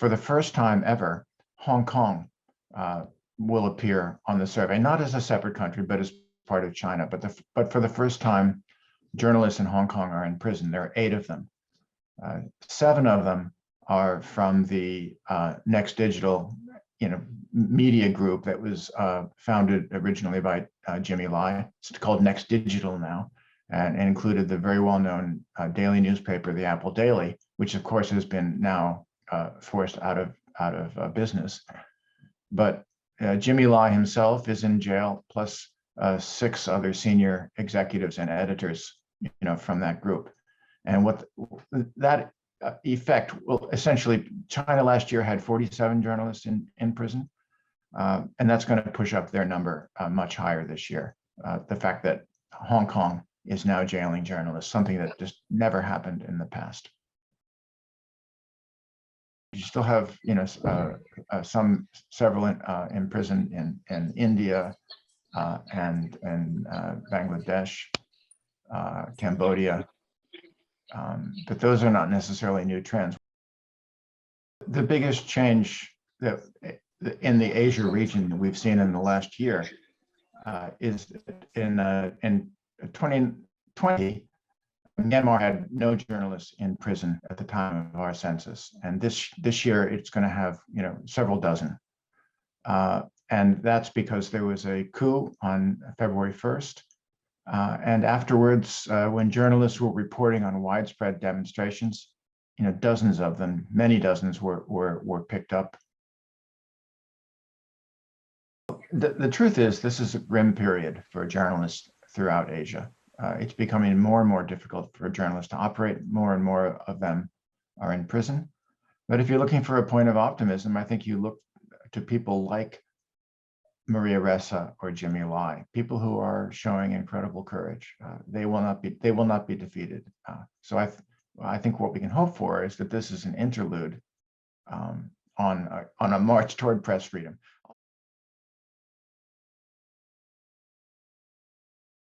for the first time ever, Hong Kong will appear on the survey, not as a separate country, but as part of China. But for the first time, journalists in Hong Kong are in prison. There are 8 of them. 7 of them are from the Next Digital, media group that was founded originally by Jimmy Lai. It's called Next Digital now, and included the very well-known daily newspaper, the Apple Daily, which of course has been now forced out of business. But Jimmy Lai himself is in jail, plus 6 other senior executives and editors, from that group. And what that effect will essentially, China last year had 47 journalists in prison, and that's going to push up their number much higher this year. The fact that Hong Kong is now jailing journalists, something that just never happened in the past. You still have, several in prison in India and Bangladesh, Cambodia, but those are not necessarily new trends. The biggest change that in the Asia region that we've seen in the last year is in 2020, Myanmar had no journalists in prison at the time of our census, and this year it's going to have several dozen, and that's because there was a coup on February 1st, and afterwards, when journalists were reporting on widespread demonstrations, dozens of them, many dozens were picked up. The truth is, this is a grim period for journalists throughout Asia. It's becoming more and more difficult for journalists to operate. More and more of them are in prison. But if you're looking for a point of optimism, I think you look to people like Maria Ressa or Jimmy Lai, people who are showing incredible courage. They will not be defeated. So I think what we can hope for is that this is an interlude on a march toward press freedom.